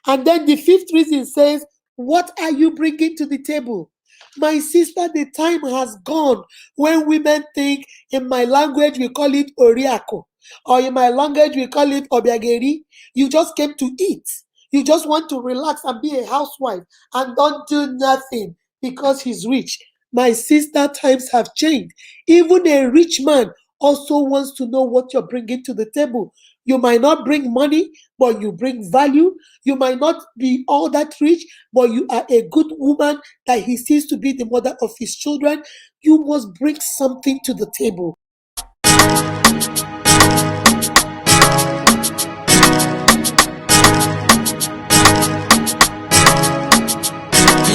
And then the fifth reason says, what are you bringing to the table? My sister, the time has gone when women think, in my language, we call it oriako, or in my language, we call it obiageri. You just came to eat. You just want to relax and be a housewife and don't do nothing because he's rich. My sister, times have changed. Even a rich man also wants to know what you're bringing to the table. You might not bring money, but you bring value. You might not be all that rich, but you are a good woman that he sees to be the mother of his children. You must bring something to the table.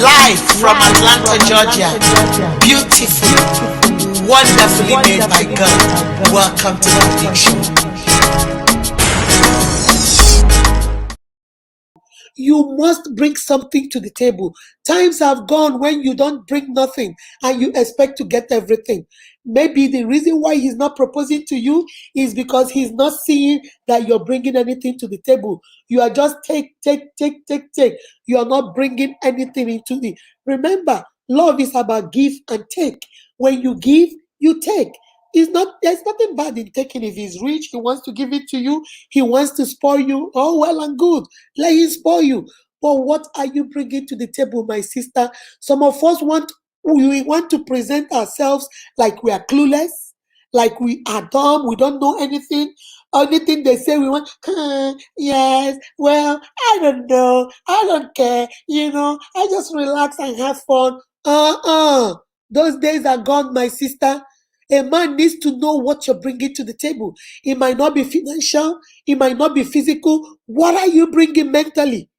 Live from Atlanta, Georgia. Beautiful, wonderfully made by God. Welcome to the Big Show. You must bring something to the table. Times have gone when you don't bring nothing and you expect to get everything. Maybe the reason why he's not proposing to you is because he's not seeing that you're bringing anything to the table. You are just take, take, take, take, take. You are not bringing anything into the. Remember, love is about give and take. When you give, you take. It's not. There's nothing bad in taking. If he's rich, he wants to give it to you. He wants to spoil you. Oh, well and good. Let him spoil you. But what are you bringing to the table, my sister? Some of us we want to present ourselves like we are clueless, like we are dumb, we don't know anything. Anything they say, we want, yes, well, I don't know, I don't care, I just relax and have fun. Those days are gone, my sister. A man needs to know what you're bringing to the table. It might not be financial, it might not be physical. What are you bringing mentally?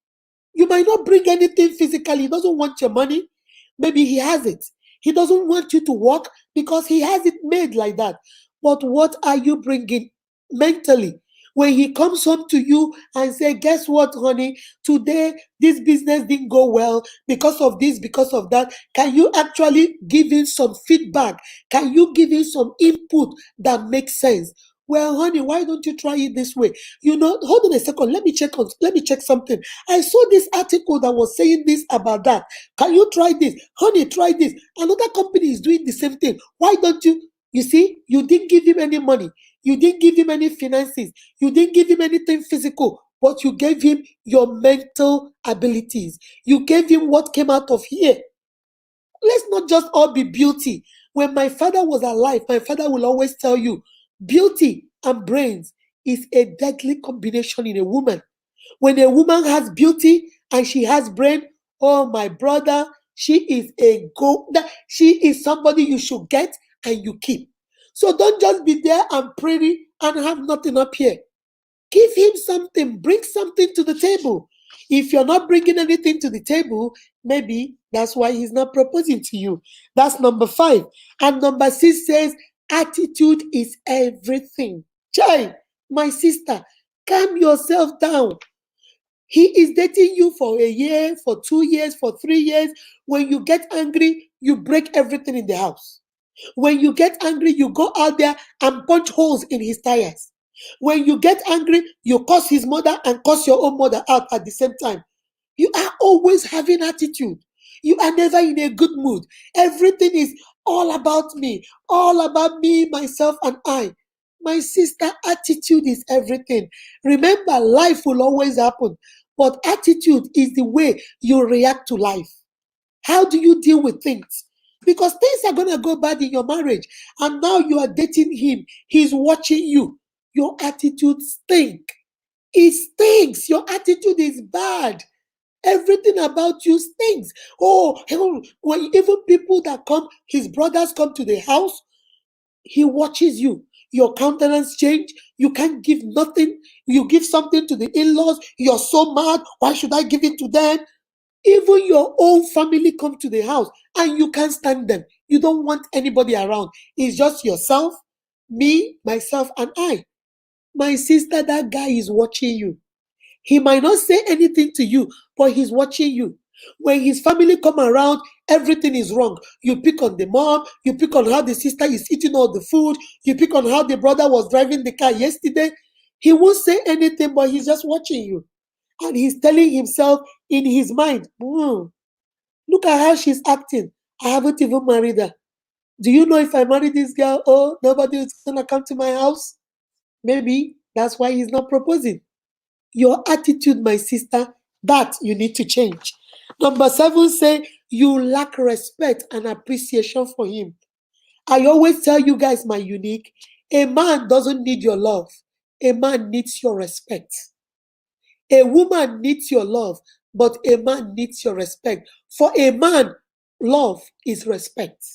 You might not bring anything physically. He doesn't want your money. Maybe he has it. He doesn't want you to work because he has it made like that. But what are you bringing mentally? When he comes home to you and say, guess what, honey? Today, this business didn't go well because of this, because of that. Can you actually give him some feedback? Can you give him some input that makes sense? Well, honey, why don't you try it this way? Hold on a second. Let me check something. I saw this article that was saying this about that. Can you try this? Honey, try this. Another company is doing the same thing. Why don't you? You see, you didn't give him any money. You didn't give him any finances. You didn't give him anything physical, but you gave him your mental abilities. You gave him what came out of here. Let's not just all be beauty. When my father was alive, my father will always tell you, beauty and brains is a deadly combination in a woman. When a woman has beauty and she has brain, oh my brother, she is she is somebody you should get and you keep. So don't just be there and pretty and have nothing up here. Give him something, bring something to the table. If you're not bringing anything to the table, maybe that's why he's not proposing to you. That's number 5. And number 6 says, attitude is everything. Chai, my sister, calm yourself down. He is dating you for a year, for 2 years, for 3 years. When you get angry, you break everything in the house. When you get angry, you go out there and punch holes in his tires. When you get angry, you curse his mother and curse your own mother out at the same time. You are always having attitude. You are never in a good mood. Everything is all about me, myself, and I. My sister, attitude is everything. Remember, life will always happen, but attitude is the way you react to life. How do you deal with things? Because things are going to go bad in your marriage, and now you are dating him. He's watching you. Your attitude stinks. It stinks. Your attitude is bad. Everything about you stinks. Oh, when even people that come, his brothers come to the house, he watches you. Your countenance change. You can't give nothing. You give something to the in-laws. You're so mad. Why should I give it to them? Even your own family come to the house and you can't stand them. You don't want anybody around. It's just yourself, me, myself, and I. My sister, that guy is watching you. He might not say anything to you, but he's watching you. When his family come around, everything is wrong. You pick on the mom, you pick on how the sister is eating all the food, you pick on how the brother was driving the car yesterday. He won't say anything, but he's just watching you. And he's telling himself in his mind, look at how she's acting. I haven't even married her. Do you know if I marry this girl, oh, nobody is going to come to my house? Maybe that's why he's not proposing. Your attitude, my sister, that you need to change. Number 7, say you lack respect and appreciation for him. I always tell you guys, my unique, a man doesn't need your love. A man needs your respect. A woman needs your love, but a man needs your respect. For a man, love is respect.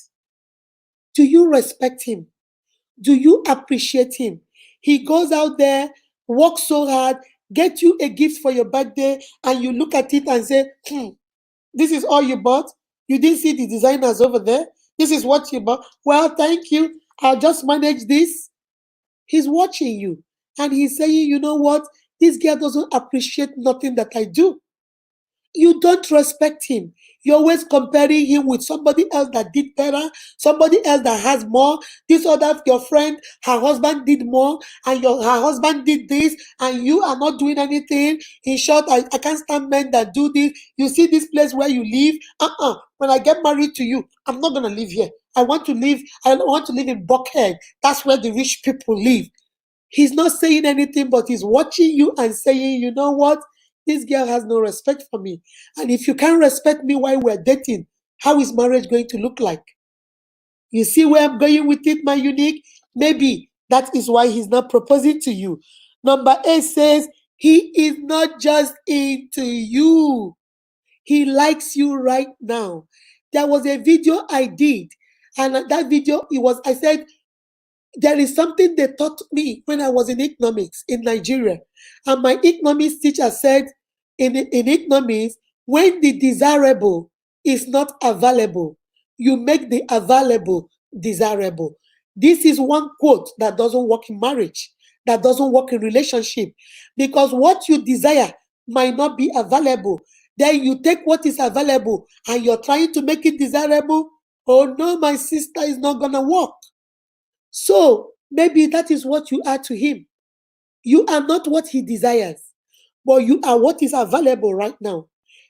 Do you respect him? Do you appreciate him? He goes out there, works so hard, get you a gift for your birthday, and you look at it and say, this is all you bought? You didn't see the designers over there? This is what you bought? Well, thank you. I'll just manage this. He's watching you. And he's saying, you know what? This girl doesn't appreciate nothing that I do. You don't respect him. You're always comparing him with somebody else that did better, somebody else that has more. This other, your friend, her husband did more, and her husband did this, and you are not doing anything. In short, I can't stand men that do this. You see this place where you live? When I get married to you, I'm not gonna live here. I want to live in Buckhead. That's where the rich people live. He's not saying anything, but he's watching you and saying, you know what? This girl has no respect for me. And if you can't respect me while we're dating, how is marriage going to look like? You see where I'm going with it, my unique? Maybe that is why he's not proposing to you. Number 8 says, he is not just into you. He likes you right now. There was a video I did, and that video, I said, there is something they taught me when I was in economics in Nigeria. And my economics teacher said in economics, when the desirable is not available, you make the available desirable. This is one quote that doesn't work in marriage, that doesn't work in relationship, because what you desire might not be available. Then you take what is available and you're trying to make it desirable. Oh no, my sister, is not gonna work. So maybe that is what you are to him. You are not what he desires, but you are what is available right now.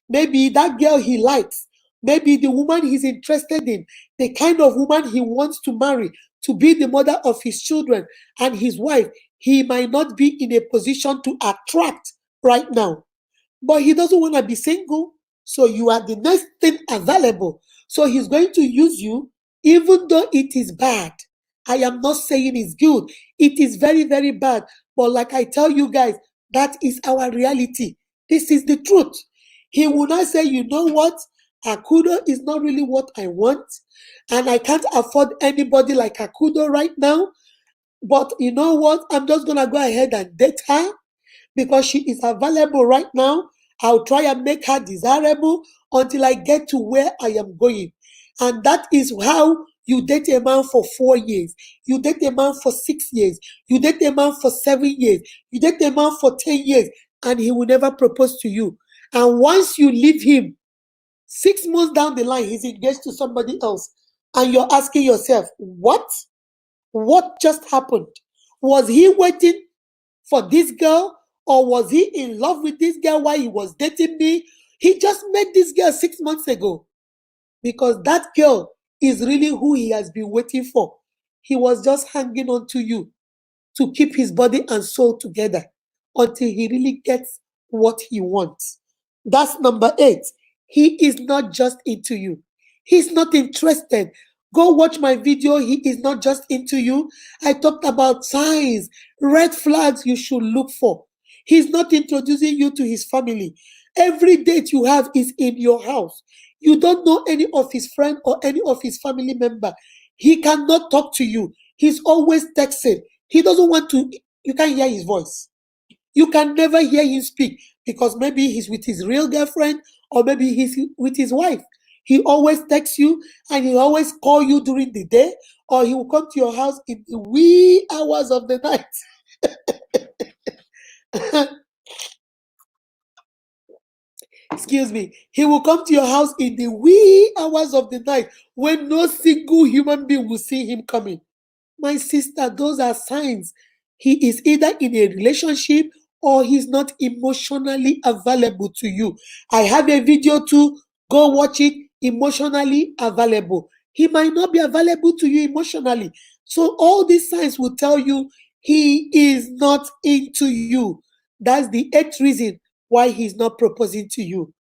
Maybe that girl he likes, maybe the woman he's interested in, the kind of woman he wants to marry to be the mother of his children and his wife, he might not be in a position to attract right now. But he doesn't want to be single. So you are the next thing available. So he's going to use you even though it is bad. I am not saying it's good. It is very, very bad. But like I tell you guys, that is our reality. This is the truth. He will not say, you know what? Akudo is not really what I want. And I can't afford anybody like Akudo right now. But you know what? I'm just going to go ahead and date her because she is available right now. I'll try and make her desirable until I get to where I am going. And that is how you date a man for 4 years. You date a man for 6 years. You date a man for 7 years. You date a man for 10 years. And he will never propose to you. And once you leave him, 6 months down the line, he's engaged to somebody else. And you're asking yourself, what? What just happened? Was he waiting for this girl, or was he in love with this girl while he was dating me? He just met this girl 6 months ago because that girl is really who he has been waiting for. He was just hanging on to you to keep his body and soul together until he really gets what he wants. That's number 8. He is not just into you. He's not interested. Go watch my video. He is not just into you. I talked about signs, red flags you should look for. He's not introducing you to his family. Every date you have is in your house. You don't know any of his friend or any of his family member. He cannot talk to you. He's always texting. He doesn't want to, you can't hear his voice. You can never hear him speak because maybe he's with his real girlfriend or maybe he's with his wife. He always texts you and he always call you during the day, or he will come to your house in the wee hours of the night. Excuse me. He will come to your house in the wee hours of the night when no single human being will see him coming. My sister, those are signs. He is either in a relationship or he's not emotionally available to you. I have a video too. Go watch it. Emotionally available. He might not be available to you emotionally. So all these signs will tell you he is not into you. That's the eighth reason why he's not proposing to you.